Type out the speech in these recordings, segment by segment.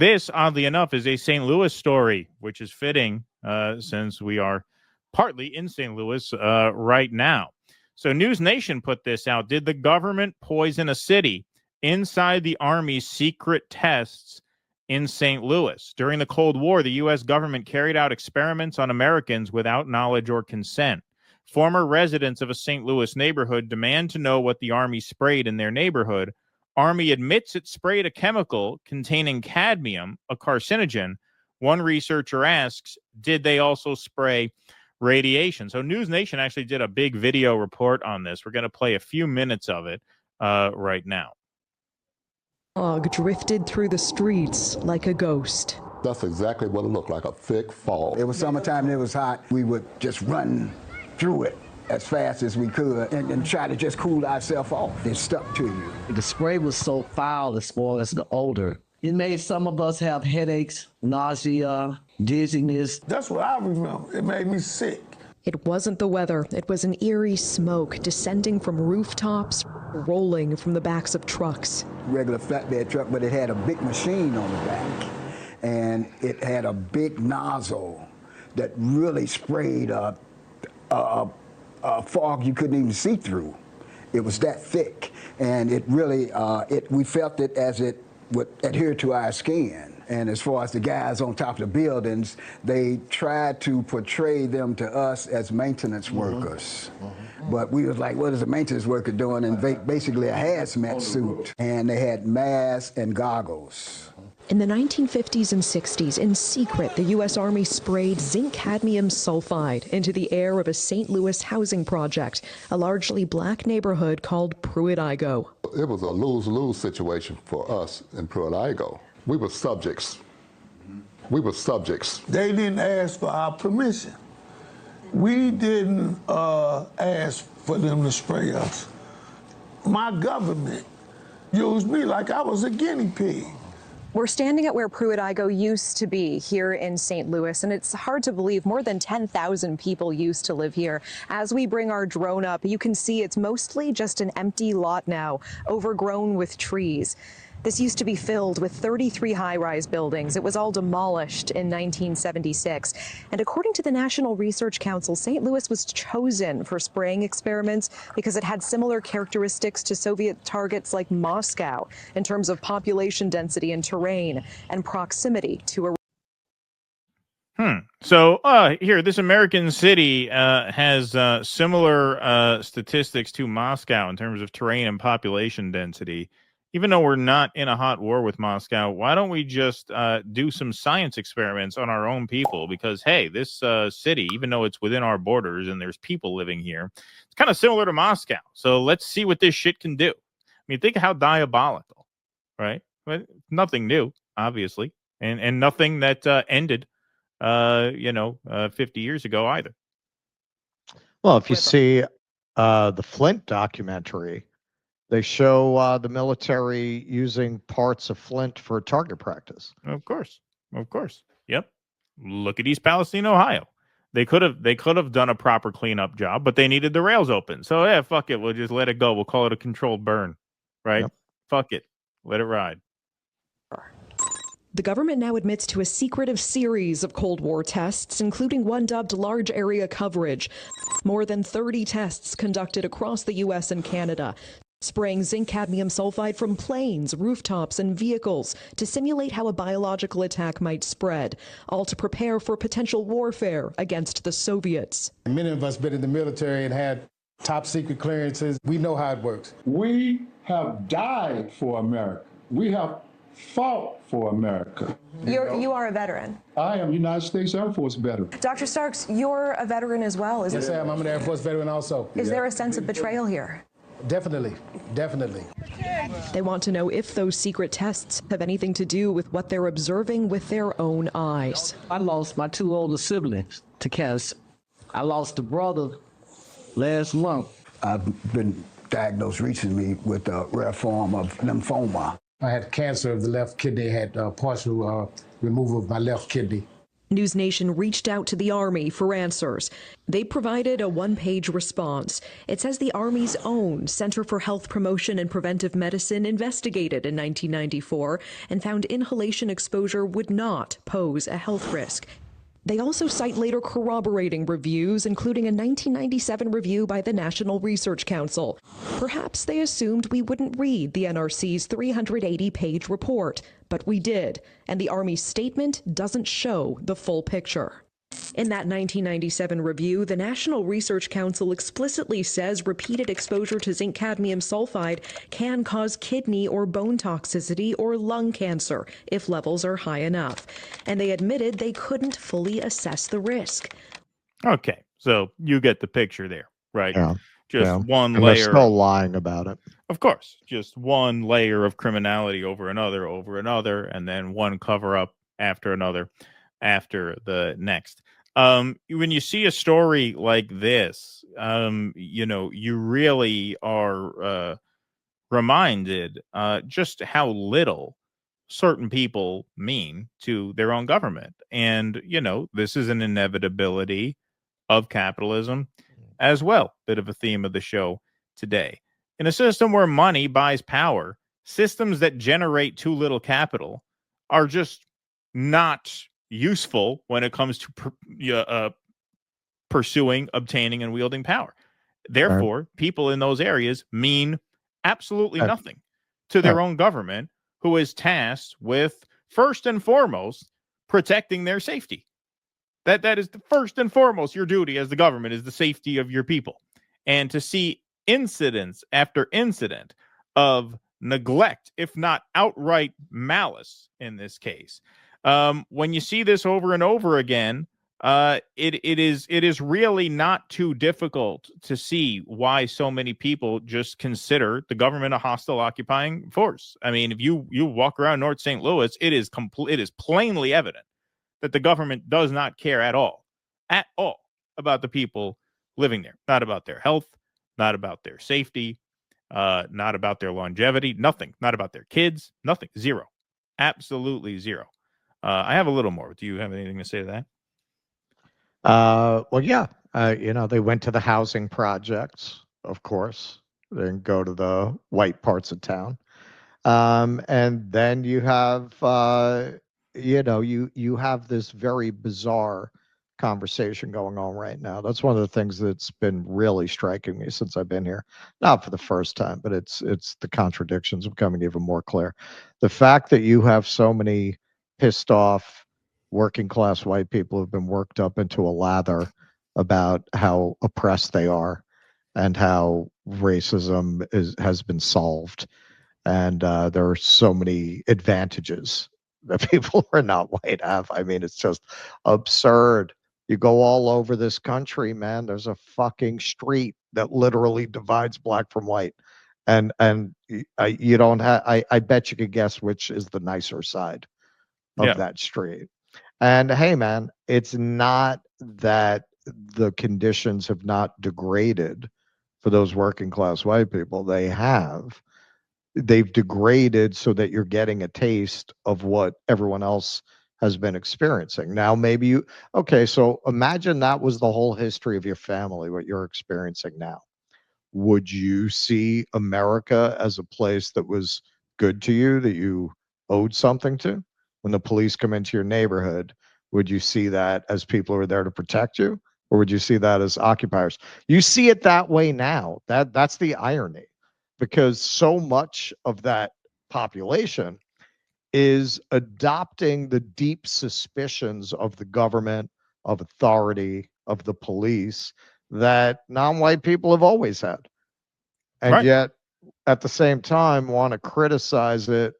This, oddly enough, is a St. Louis story, which is fitting since we are partly in St. Louis right now. So News Nation put this out. Did the government poison a city? Inside the Army's secret tests in St. Louis. During the Cold War, the U.S. government carried out experiments on Americans without knowledge or consent. Former residents of a St. Louis neighborhood demand to know what the Army sprayed in their neighborhood. Army admits it sprayed a chemical containing cadmium, a carcinogen. One researcher asks, did they also spray radiation? So News Nation actually did a big video report on this. We're going to play a few minutes of it right now. Fog drifted through the streets like a ghost. That's exactly what it looked like, a thick fog. It was summertime and it was hot. We would just run through it as fast as we could and try to just cool ourselves off. It stuck to you. The spray was so foul as far as the odor. It made some of us have headaches, nausea, dizziness. That's what I remember. It made me sick. It wasn't the weather. It was an eerie smoke descending from rooftops, rolling from the backs of trucks. Regular flatbed truck, but it had a big machine on the back. And it had a big nozzle that really sprayed a fog you couldn't even see through. It was that thick, and it really, we felt it as it would adhere to our skin. And as far as the guys on top of the buildings, they tried to portray them to us as maintenance workers. But we was like, what is a maintenance worker doing? And basically a hazmat suit. And they had masks and goggles. In the 1950s and 60s, in secret, the U.S. Army sprayed zinc cadmium sulfide into the air of a St. Louis housing project, a largely black neighborhood called Pruitt-Igoe. It was a lose-lose situation for us in Pruitt-Igoe. We were subjects. We were subjects. They didn't ask for our permission. We didn't ask for them to spray us. My government used me like I was a guinea pig. We're standing at where Pruitt-Igoe used to be here in St. Louis, and it's hard to believe more than 10,000 people used to live here. As we bring our drone up, you can see it's mostly just an empty lot now, overgrown with trees. This used to be filled with 33 high-rise buildings. It was all demolished in 1976. And according to the National Research Council, St. Louis was chosen for spraying experiments because it had similar characteristics to Soviet targets like Moscow in terms of population density and terrain and proximity to a So here, this American city has similar statistics to Moscow in terms of terrain and population density. Even though we're not in a hot war with Moscow, why don't we just do some science experiments on our own people? Because, hey, this city, even though it's within our borders and there's people living here, it's kind of similar to Moscow. So let's see what this shit can do. I mean, think of how diabolical, right? But nothing new, obviously, and nothing that ended, 50 years ago either. Well, if you see the Flint documentary, they show the military using parts of Flint for target practice. Of course. Yep. Look at East Palestine, Ohio. They could have done a proper cleanup job, but they needed the rails open. So yeah, fuck it. We'll just let it go. We'll call it a controlled burn, right? Yep. Fuck it. Let it ride. The government now admits to a secretive series of Cold War tests, including one dubbed large area coverage. More than 30 tests conducted across the U.S. and Canada, spraying zinc cadmium sulfide from planes, rooftops, and vehicles to simulate how a biological attack might spread, all to prepare for potential warfare against the Soviets. Many of us been in the military and had top secret clearances. We know how it works. We have died for America. We have fought for America. You are a veteran. I am United States Air Force veteran. Dr. Starks, you're a veteran as well, isn't Yes, I am. I'm an Air Force veteran also. Is there a sense of betrayal here? Definitely. They want to know if those secret tests have anything to do with what they're observing with their own eyes. I lost my two older siblings to cancer. I lost a brother last month. I've been diagnosed recently with a rare form of lymphoma. I had cancer of the left kidney, had partial removal of my left kidney. News Nation reached out to the Army for answers. They provided a one-page response. It says the Army's own Center for Health Promotion and Preventive Medicine investigated in 1994 and found inhalation exposure would not pose a health risk. They also cite later corroborating reviews, including a 1997 review by the National Research Council. Perhaps they assumed we wouldn't read the NRC's 380-page report, but we did, and the Army's statement doesn't show the full picture. In that 1997 review, the National Research Council explicitly says repeated exposure to zinc cadmium sulfide can cause kidney or bone toxicity or lung cancer if levels are high enough. And they admitted they couldn't fully assess the risk. Okay, so you get the picture there, right? Yeah. Just one And they're layer. still lying about it. Of course, just one layer of criminality over another, and then one cover up after another, after the next. When you see a story like this, you really are reminded just how little certain people mean to their own government. And, this is an inevitability of capitalism as well. Bit of a theme of the show today. In a system where money buys power, systems that generate too little capital are just not useful when it comes to pursuing, obtaining, and wielding power. Therefore, people in those areas mean absolutely nothing to their own government, who is tasked with, first and foremost, protecting their safety. That is the first and foremost, your duty as the government is the safety of your people. And to see incidents after incident of neglect, if not outright malice in this case, when you see this over and over again, it is really not too difficult to see why so many people just consider the government a hostile occupying force. I mean, if you walk around North St. Louis, it is plainly evident that the government does not care at all about the people living there. Not about their health, not about their safety, not about their longevity, nothing. Not about their kids, nothing. Zero. Absolutely zero. I have a little more. Do you have anything to say to that? Well, yeah. They went to the housing projects, of course. They didn't go to the white parts of town. And then you have, you have this very bizarre conversation going on right now. That's one of the things that's been really striking me since I've been here. Not for the first time, but it's the contradictions becoming even more clear. The fact that you have so many pissed off working class white people who've been worked up into a lather about how oppressed they are and how racism has been solved. And there are so many advantages that people who are not white have. I mean, it's just absurd. You go all over this country, man. There's a fucking street that literally divides black from white, and you don't have. I bet you could guess which is the nicer side of that street. And hey, man, it's not that the conditions have not degraded for those working class white people. They have. They've degraded so that you're getting a taste of what everyone else has been experiencing. Now, maybe okay, so imagine that was the whole history of your family, what you're experiencing now. Would you see America as a place that was good to you, that you owed something to? When the police come into your neighborhood, would you see that as people who are there to protect you? Or would you see that as occupiers? You see it that way now. That's the irony, because so much of that population is adopting the deep suspicions of the government, of authority, of the police that non-white people have always had. And yet, at the same time, want to criticize it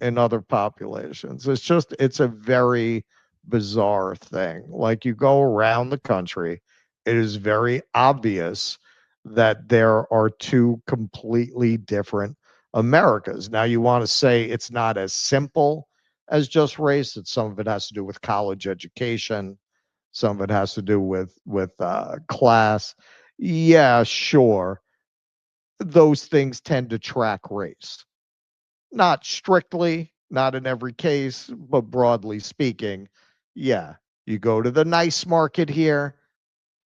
in other populations. It's a very bizarre thing. Like, you go around the country, it is very obvious that there are two completely different Americas. Now, you want to say it's not as simple as just race. That some of it has to do with college education. Some of it has to do with class. Yeah, sure. Those things tend to track race. Not strictly, not in every case, but broadly speaking, yeah, You go to the nice market here,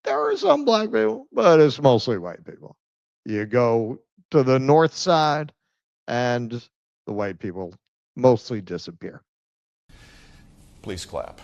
there are some black people, but it's mostly white people. You go to the north side, and the white people mostly disappear. Please clap.